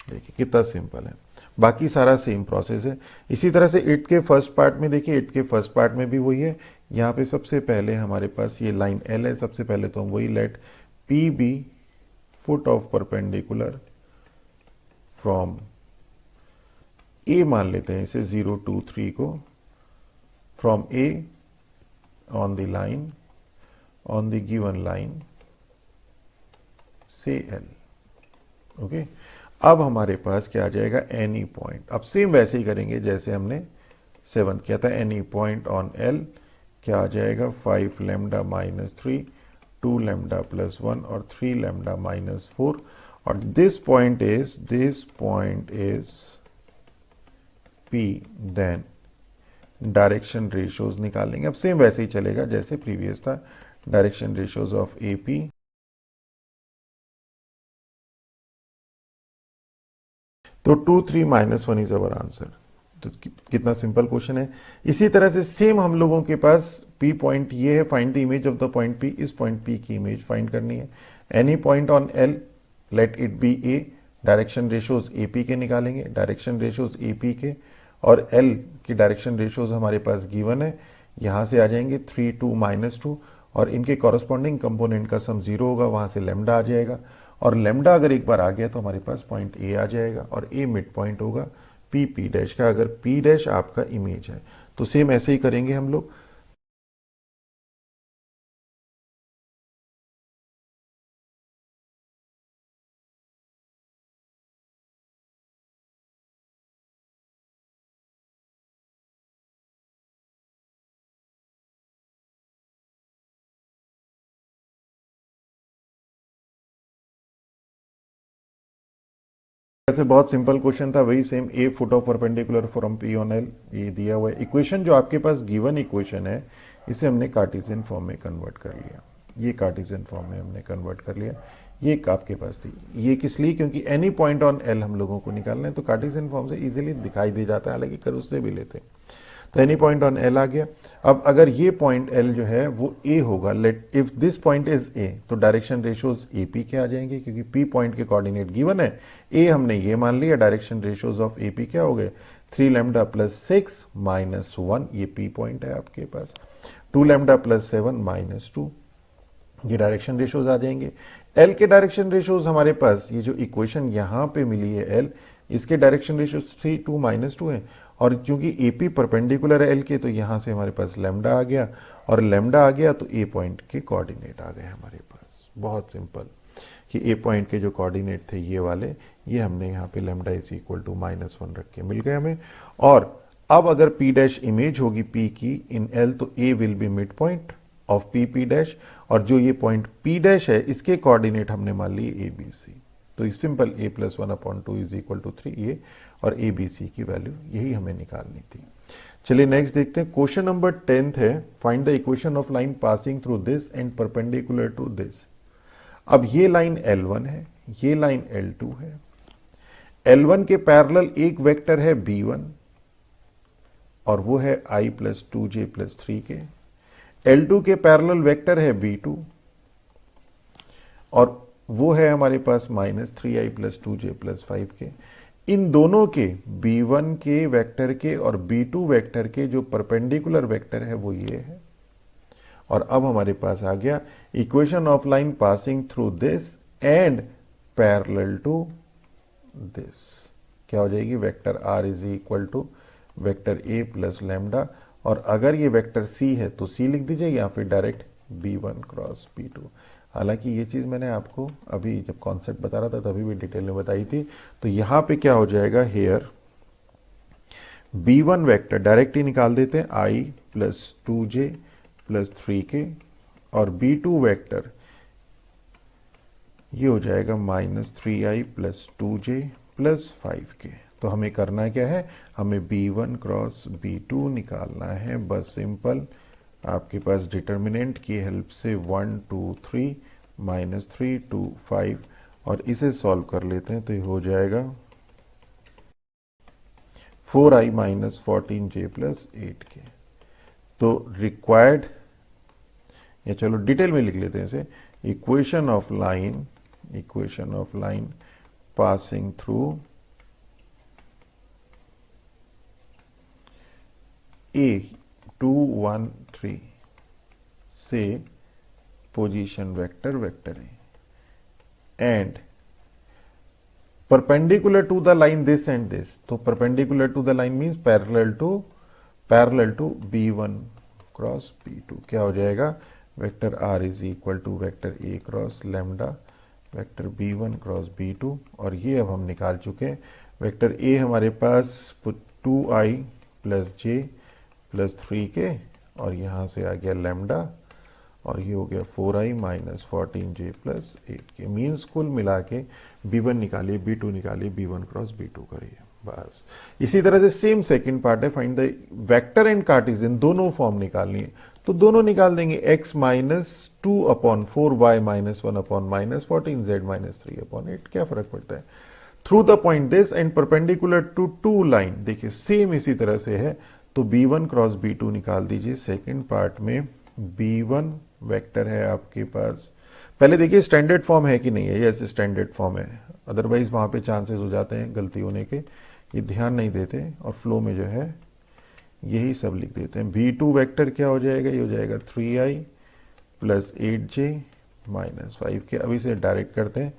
देखिए कितना सिंपल है। बाकी सारा सेम प्रोसेस है। इसी तरह से इट के फर्स्ट पार्ट में देखिए, इट के फर्स्ट पार्ट में भी वही है। यहाँ पे सबसे पहले हमारे पास ये लाइन एल है, सबसे पहले तो हम वही let P B foot of perpendicular from A मान लेते हैं इसे 0 2 3 को, from A on the line, on the given line से एल। ओके, अब हमारे पास क्या आ जाएगा, एनी पॉइंट। अब सेम वैसे ही करेंगे जैसे हमने 7 किया था। एनी पॉइंट ऑन एल क्या आ जाएगा, 5 लैम्डा माइनस 3, 2 लैम्डा प्लस 1 और 3 लैम्डा माइनस 4। और this point is P, then direction ratios निकालेंगे। अब सेम वैसे ही चलेगा जैसे प्रीवियस था, डायरेक्शन रेशियोज ऑफ AP। तो 2 3 माइनस 1 इज अवर आंसर। तो कितना सिंपल क्वेश्चन है। इसी तरह से सेम हम लोगों के पास P पॉइंट ये है, find the image of the point P। इस पॉइंट P की इमेज फाइंड करनी है। Any point on L, let it be A, direction ratios AP के निकालेंगे, डायरेक्शन रेशियोज AP के और L की डायरेक्शन रेशियोज हमारे पास गिवन है। यहां से आ जाएंगे 3 2 माइनस 2 और इनके कॉरस्पॉन्डिंग कंपोनेंट का सम 0 होगा, वहां से लैम्डा आ जाएगा। और लैम्डा अगर एक बार आ गया तो हमारे पास पॉइंट A आ जाएगा और A मिड पॉइंट होगा P डैश का, अगर P डैश आपका इमेज है। तो सेम ऐसे ही करेंगे हम लोग। ऐसे बहुत सिंपल क्वेश्चन था, वही same A foot of perpendicular from P on L, ये दिया हुआ है। इक्वेशन जो आपके पास गिवन इक्वेशन है, इसे हमने कार्टेशियन फॉर्म में कन्वर्ट कर लिया। ये कार्टेशियन फॉर्म में हमने कन्वर्ट कर लिया। ये आपके पास थी, ये किस लिए, क्योंकि एनी पॉइंट ऑन एल हम लोगों को निकालना है, तो कार्टेशियन फॉर्म से इजीली दिखाई दे जाता है, हालांकि कर उससे भी लेते हैं। तो एनी पॉइंट ऑन एल आ गया। अब अगर ये पॉइंट एल जो है वो ए होगा, let if this point is A, तो डायरेक्शन रेशियोज एपी के आ जाएंगे, क्योंकि पी पॉइंट के कोऑर्डिनेट गिवन है। ए हमने ये मान लिया, डायरेक्शन रेशियोज ऑफ एपी क्या हो गए, 3 लैम्डा प्लस 6 माइनस 1, ये पी पॉइंट है आपके पास। 2 लैम्डा प्लस 7 माइनस 2, ये डायरेक्शन रेशियोज आ जाएंगे। एल के डायरेक्शन रेशियोज हमारे पास, ये जो इक्वेशन यहां पे मिली है एल, इसके डायरेक्शन रेशियोज 3 2 माइनस 2 है। और चूंकि एपी परपेंडिकुलर है एल के, तो यहां से हमारे पास लैम्डा आ गया, और लैम्डा आ गया तो ए पॉइंट के कोऑर्डिनेट आ गए हमारे पास। बहुत सिंपल कि ए पॉइंट के जो कोऑर्डिनेट थे ये वाले, ये हमने यहाँ पे लैम्डा इज इक्वल टू -1 रख के मिल गए हमें। और अब अगर पी डैश इमेज होगी पी की इन एल, तो A will be mid point of P dash, और जो ये पॉइंट पी डैश है इसके कोऑर्डिनेट हमने मान लिए ए बी सी। तो इस simple a plus 1/2 is equal to 3 ये, और ए बी सी की वैल्यू यही हमें निकालनी थी। चलिए नेक्स्ट देखते हैं। क्वेश्चन नंबर 10 है, find the equation of line passing through this and perpendicular to this. अब ये लाइन L1 है, ये लाइन L2 है। L1 के पैरेलल एक वेक्टर है B1 और वो है I प्लस 2j प्लस 3 के। L2 के पैरेलल वेक्टर है B2 और वो है हमारे पास -3i प्लस 2j प्लस 5 के। इन दोनों के B1 के वेक्टर के और B2 वेक्टर के जो परपेंडिकुलर वेक्टर है वो ये है। और अब हमारे पास आ गया equation of line passing through this and parallel to this. क्या हो जाएगी, vector R is equal to vector A plus lambda, और अगर ये वेक्टर C है तो C लिख दीजिए, या फिर डायरेक्ट B1 क्रॉस B2। हालांकि ये चीज़ मैंने आपको अभी जब कॉन्सेप्ट बता रहा था तभी भी डिटेल में बताई थी। तो यहाँ पे क्या हो जाएगा, हेयर B1 वेक्टर डायरेक्ट ही निकाल देते हैं, I प्लस 2j प्लस 3 के, और B2 वेक्टर ये हो जाएगा -3i प्लस 2j प्लस 5 के। तो हमें करना क्या है, हमें B1 क्रॉस B2 निकालना है, बस सिंपल। आपके पास डिटर्मिनेंट की हेल्प से 1 2 3 -3 2 5, और इसे सॉल्व कर लेते हैं तो ये हो जाएगा 4i माइनस 14j प्लस 8 के। तो रिक्वायर्ड, या चलो डिटेल में लिख लेते हैं इसे, equation of line passing through A 2 1 3 से position vector vector A and perpendicular to the line this and this, तो perpendicular to the line means parallel to B1 cross B2 क्या हो जाएगा, vector R is equal to vector A cross lambda vector B1 cross B2। और ये अब हम निकाल चुके हैं। वेक्टर A हमारे पास 2i plus j plus 3k और यहाँ से आ गया लैम्डा और ये हो गया 4i minus 14j plus 8k। Means कुल मिला के B1 निकालिए, B2 निकालिए, B1 क्रॉस B2 करिए, बस। इसी तरह से सेम सेकंड पार्ट है, find the vector and Cartesian, दोनों फॉर्म निकालनी है तो दोनों निकाल देंगे। x minus 2 upon 4, y minus 1 upon minus 14, z minus 3 upon 8, क्या फर्क पड़ता है। Through the point this and perpendicular to two line, देखिए सेम इसी तरह से है तो B1 क्रॉस B2 निकाल दीजिए। सेकेंड पार्ट में B1 वेक्टर है आपके पास, पहले देखिए स्टैंडर्ड फॉर्म है कि नहीं है, यस स्टैंडर्ड फॉर्म है, अदरवाइज वहां पे चांसेस हो जाते हैं गलती होने के, ये ध्यान नहीं देते और फ्लो में जो है यही सब लिख देते हैं। B2 वेक्टर क्या हो जाएगा, ये हो जाएगा 3i plus 8j minus 5k। अभी से डायरेक्ट करते हैं,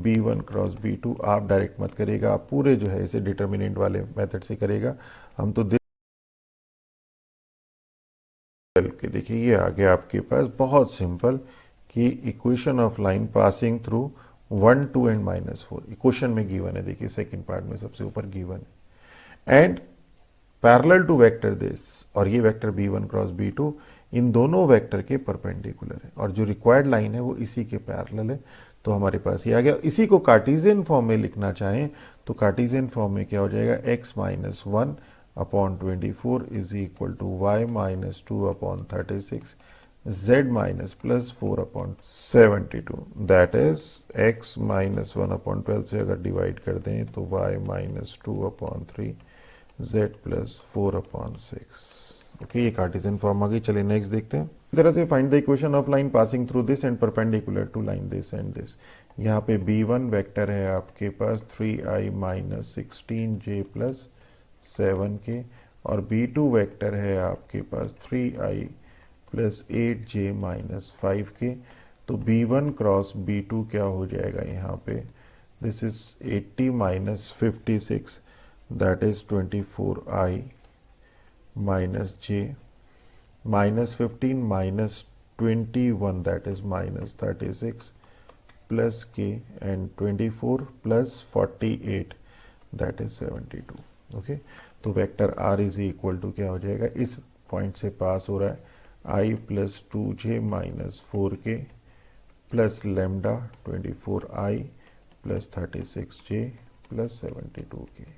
B1 क्रॉस B2, आप डायरेक्ट मत करिएगा, आप पूरे जो है इसे डिटर्मिनेंट वाले मेथड से करेगा। हम तो के देखिए ये आ गया आपके पास बहुत सिंपल कि equation of line passing through 1 2 and -4 इक्वेशन में गिवन है, देखिए सेकंड पार्ट में सबसे ऊपर गिवन है and parallel to vector this, और ये वेक्टर B1 क्रॉस B2 इन दोनों वेक्टर के परपेंडिकुलर है और जो रिक्वायर्ड लाइन है वो इसी के पैरेलल है। तो हमारे पास ये आ गया। इसी को कार्टेशियन फॉर्म में लिखना चाहें तो कार्टेशियन फॉर्म में क्या हो जाएगा, x minus 1 upon 24 is equal to y minus 2 upon 36 z minus plus 4 upon 72, that is x minus 1 upon 12 से अगर डिवाइड कर दें तो y minus 2 upon 3 z plus 4 upon 6। Okay, ये कार्टेशियन फॉर्म आ गई। चलिए नेक्स्ट देखते हैं। इस तरह से find the equation of line passing through this and perpendicular to line this and this. यहाँ पे B1 वेक्टर है आपके पास 3i minus 16j plus 7k और B2 वेक्टर है आपके पास 3i plus 8j minus 5k। तो B1 क्रॉस B2 क्या हो जाएगा यहाँ पे, this is 80 minus 56 that is 24i minus j minus 15 minus 21 that is minus 36 plus k and 24 plus 48 that is 72। Okay, तो vector R is equal to क्या हो जाएगा, इस पॉइंट से पास हो रहा है i plus 2j minus 4k plus lambda 24i plus 36j plus 72k।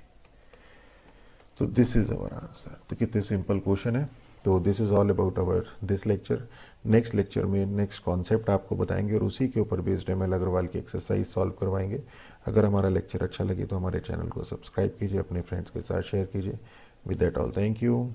तो दिस इज अवर आंसर। तो कितने सिंपल क्वेश्चन है। तो this is all about our this lecture. Next lecture में नेक्स्ट कॉन्सेप्ट आपको बताएंगे और उसी के ऊपर बेस्ड ML अग्रवाल की एक्सरसाइज सॉल्व करवाएंगे। अगर हमारा लेक्चर अच्छा लगे तो हमारे चैनल को सब्सक्राइब कीजिए, अपने फ्रेंड्स के साथ शेयर कीजिए। With that all, thank you.